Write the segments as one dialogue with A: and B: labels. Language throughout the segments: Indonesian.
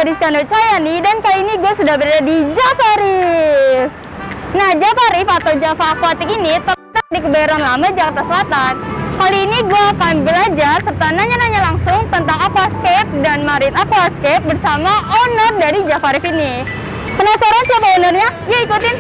A: Rizkano Cayani dan kali ini gue sudah berada di Java Reef. Nah, Java Reef atau Java Aquatic ini terletak di Kebayoran Lama, Jakarta Selatan. Kali ini gue akan belajar serta nanya-nanya langsung tentang aquascape dan marine aquascape bersama owner dari Java Reef ini. Penasaran siapa ownernya? Yuk ikutin!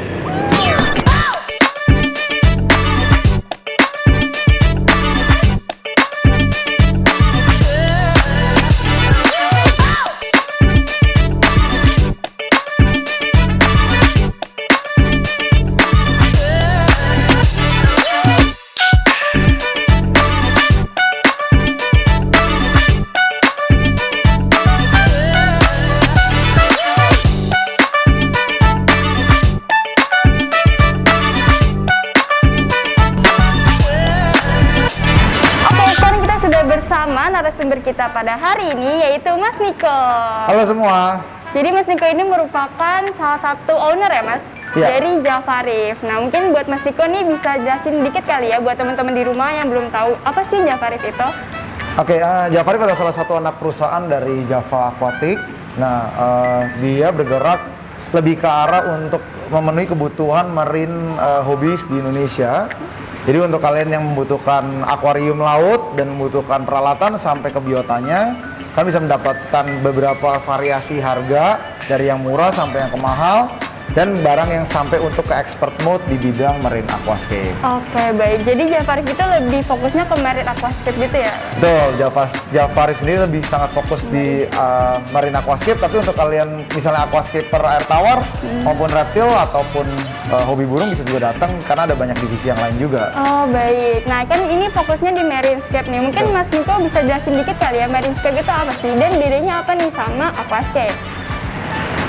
A: Bersama narasumber kita pada hari ini yaitu Mas Niko.
B: Halo semua.
A: Jadi Mas Niko ini merupakan salah satu owner ya Mas dari Java Reef. Nah mungkin buat Mas Niko nih bisa jelasin dikit kali ya buat teman-teman di rumah yang belum tahu apa sih Java Reef itu?
B: Oke, Java Reef adalah salah satu anak perusahaan dari Java Aquatic. Nah, dia bergerak lebih ke arah untuk memenuhi kebutuhan marine hobbies di Indonesia. Jadi untuk kalian yang membutuhkan akuarium laut dan membutuhkan peralatan sampai ke biotanya, kalian bisa mendapatkan beberapa variasi harga dari yang murah sampai yang ke mahal dan barang yang sampai untuk ke expert mode di bidang marine aquascape.
A: Oke, baik. Jadi Java Reef itu lebih fokusnya ke marine aquascape gitu ya?
B: Betul, Java Reef sendiri lebih sangat fokus di marine aquascape, tapi untuk kalian misalnya aquascape per air tawar maupun reptil ataupun hobi burung bisa juga datang karena ada banyak divisi yang lain juga.
A: Oh baik, nah kan ini fokusnya di marinescape nih. Mungkin Mas Niko bisa jelasin dikit kali ya marinescape itu apa sih dan bedanya apa nih sama aquascape?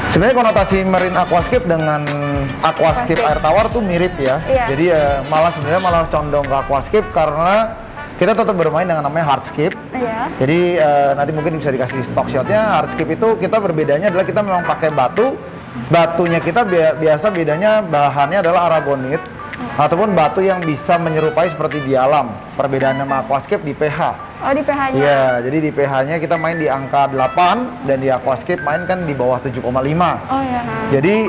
B: Sebenarnya konotasi marine aquascape dengan aquascape air tawar tuh mirip ya.
A: Iya.
B: Jadi sebenarnya malah condong ke aquascape karena kita tetap bermain dengan namanya hardscape.
A: Iya.
B: Jadi nanti mungkin bisa dikasih stock shotnya. Hardscape itu kita berbedanya adalah kita memang pakai batu. Batunya kita biasa bedanya bahannya adalah aragonit ataupun batu yang bisa menyerupai seperti di alam. Perbedaannya sama aquascape di pH.
A: Oh di pH-nya?
B: Iya, jadi di pH-nya kita main di angka 8 dan di aquascape main kan di bawah 7,5.
A: Oh iya.
B: Jadi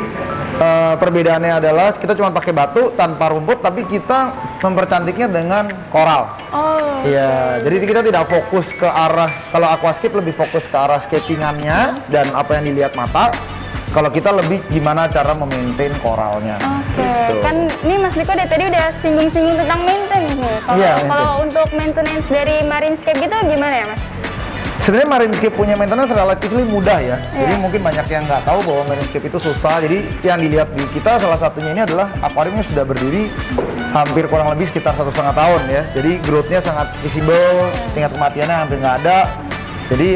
B: perbedaannya adalah kita cuma pakai batu tanpa rumput, tapi kita mempercantiknya dengan koral.
A: Oh.
B: Iya, jadi kita tidak fokus ke arah, kalau aquascape lebih fokus ke arah scapingannya dan apa yang dilihat mata. Kalau kita lebih gimana cara memaintain koralnya.
A: Oke,
B: gitu.
A: Kan ini Mas Niko dari tadi udah singgung-singgung tentang maintenance nih. Kalau untuk maintenance dari marinescape gitu gimana ya Mas?
B: Sebenarnya marinescape punya maintenance relatif mudah ya. Jadi mungkin banyak yang nggak tahu bahwa marinescape itu susah. Jadi yang dilihat di kita salah satunya ini adalah akuariumnya sudah berdiri hampir kurang lebih sekitar 1,5 tahun ya. Jadi growth-nya sangat visible, tingkat kematiannya hampir nggak ada. Jadi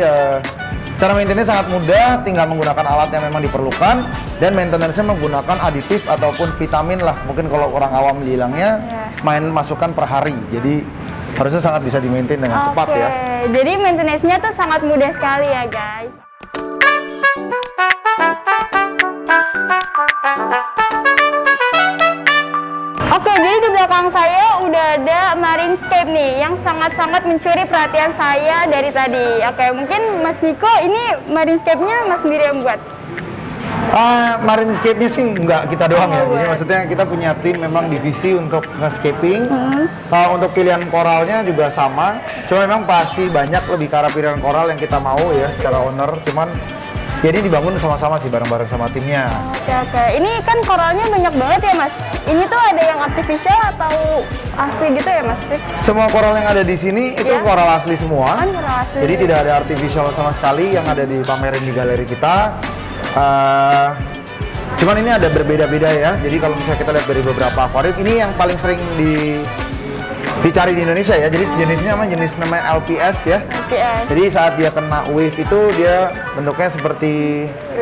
B: cara maintenance sangat mudah, tinggal menggunakan alat yang memang diperlukan dan maintenance-nya menggunakan aditif ataupun vitamin lah. Mungkin kalau orang awam bilangnya masukkan per hari. Jadi harusnya sangat bisa di-maintain dengan cepat ya.
A: Jadi maintenance-nya tuh sangat mudah sekali ya guys. Oke, jadi di belakang saya udah ada marinescape nih yang sangat-sangat mencuri perhatian saya dari tadi. Oke, mungkin Mas Niko ini marinescape-nya Mas sendiri yang buat?
B: Marinescape-nya sih nggak kita doang ya. Jadi maksudnya kita punya tim memang divisi untuk nge-scaping. Untuk pilihan koralnya juga sama. Cuma memang pasti banyak lebih ke arah pilihan koral yang kita mau ya secara owner. Cuman jadi dibangun sama-sama sih bareng-bareng sama timnya.
A: Oke. Ini kan koralnya banyak banget ya Mas. Ini tuh ada yang artificial atau asli gitu ya Mas?
B: Semua koral yang ada di sini itu koral asli semua.
A: Koral asli.
B: Jadi tidak ada artificial sama sekali yang ada di pameran di galeri kita. Cuman ini ada berbeda-beda ya. Jadi kalau misalnya kita lihat dari beberapa akuarium, ini yang paling sering dicari di Indonesia ya. Jadi jenisnya namanya LPS ya.
A: LPS.
B: Jadi saat dia kena wave itu dia bentuknya seperti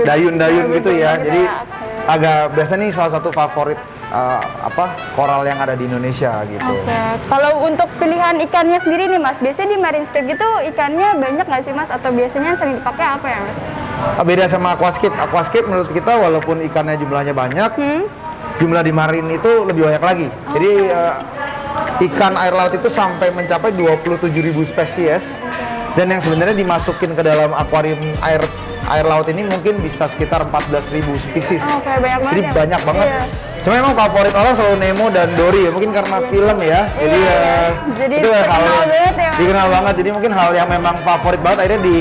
B: dayun-dayun gitu ya. Jadi agak biasa nih salah satu favorit koral yang ada di Indonesia gitu.
A: Oke. Kalau untuk pilihan ikannya sendiri nih Mas, biasanya di marinescape gitu ikannya banyak nggak sih Mas? Atau biasanya sering dipakai apa ya Mas?
B: Beda sama aquascape. Aquascape menurut kita walaupun ikannya jumlahnya banyak, jumlah di marine itu lebih banyak lagi. Jadi ikan air laut itu sampai mencapai 27.000 spesies dan yang sebenarnya dimasukin ke dalam akuarium air laut ini mungkin bisa sekitar 14.000 spesies.
A: Oh, kayak banyak banget
B: Jadi
A: ya, Mas?
B: banyak banget.
A: Iya.
B: Cuma emang favorit orang selalu Nemo dan Dory ya, mungkin karena film ya. Jadi
A: Iya,
B: ya
A: jadi
B: itu hal
A: terkenal
B: yang
A: banget ya, Mas?
B: dikenal banget. Jadi mungkin hal yang memang favorit banget akhirnya di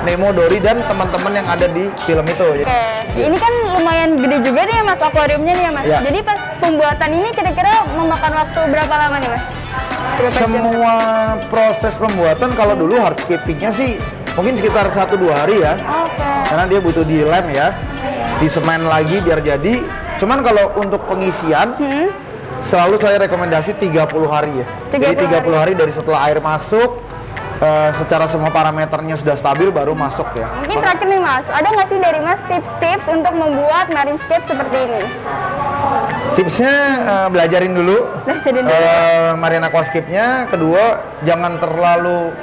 B: Nemo, Dory dan teman-teman yang ada di film itu.
A: Oke, ini kan lumayan gede juga nih ya Mas akuariumnya nih ya Mas.
B: Iya.
A: Jadi pas pembuatan ini kira-kira memakan waktu berapa lama nih Mas? Berapa jam?
B: Semua proses pembuatan kalau dulu hardscapingnya sih mungkin sekitar 1-2 hari ya.
A: Oke.
B: Karena dia butuh dilem ya, disemen lagi biar jadi. Cuman kalau untuk pengisian selalu saya rekomendasi 30 hari ya.
A: 30
B: Jadi 30 hari dari setelah air masuk, secara semua parameternya sudah stabil baru masuk ya.
A: Mungkin terakhir nih Mas, ada nggak sih dari Mas tips-tips untuk membuat marinescape seperti ini?
B: Tipsnya belajarin dulu
A: Belajarin dulu.
B: marine aquascape-nya. Kedua, jangan terlalu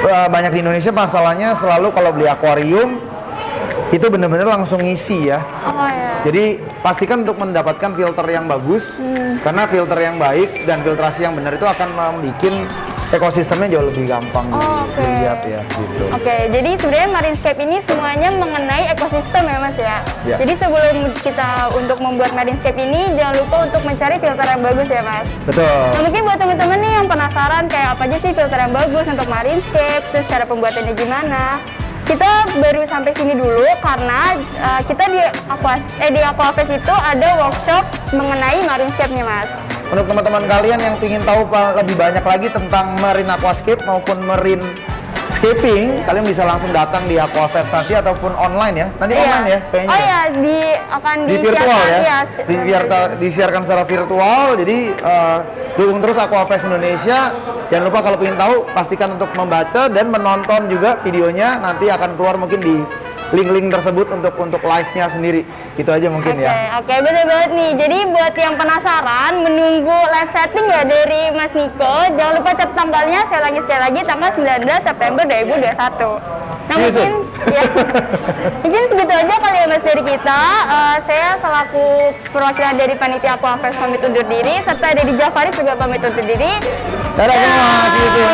B: banyak di Indonesia masalahnya selalu kalau beli akuarium itu benar-benar langsung ngisi ya.
A: Oh ya.
B: Jadi pastikan untuk mendapatkan filter yang bagus, karena filter yang baik dan filtrasi yang benar itu akan membuat ekosistemnya jauh lebih gampang
A: Oke.
B: dilihat ya gitu.
A: Oke, jadi sebenarnya marinescape ini semuanya mengenai ekosistem ya Mas ya.
B: Ya.
A: Jadi sebelum kita untuk membuat marinescape ini jangan lupa untuk mencari filter yang bagus ya Mas.
B: Betul.
A: Nah, mungkin buat teman-teman nih yang penasaran kayak apa aja sih filter yang bagus untuk marinescape, terus cara pembuatannya gimana. Kita baru sampai sini dulu karena kita di Aquafest itu ada workshop mengenai marinescape nih Mas.
B: Untuk teman-teman kalian yang ingin tahu lebih banyak lagi tentang marine aquascape maupun marine scaping, kalian bisa langsung datang di Aquafest nanti ataupun online ya. Nanti
A: Iya.
B: online ya kayaknya.
A: Oh
B: ya?
A: iya, akan
B: Di virtual ya,
A: disiarkan,
B: disiarkan secara virtual. Jadi dukung terus Aquafest Indonesia. Jangan lupa kalau ingin tahu pastikan untuk membaca dan menonton juga videonya. Nanti akan keluar mungkin di link-link tersebut untuk live-nya sendiri. Itu aja mungkin ya.
A: Oke, bener banget nih. Jadi buat yang penasaran menunggu live setting ya dari Mas Niko, jangan lupa catat tanggalnya. Saya ulangi sekali lagi, tanggal 19 September 2021. Nah
B: See you
A: mungkin ya, mungkin segitu aja kali ya Mas dari kita. Saya selaku perwakilan dari panitia Aquafest pamit undur diri, serta dari Jafaris juga pamit undur diri.
B: Dadah semua, see you soon.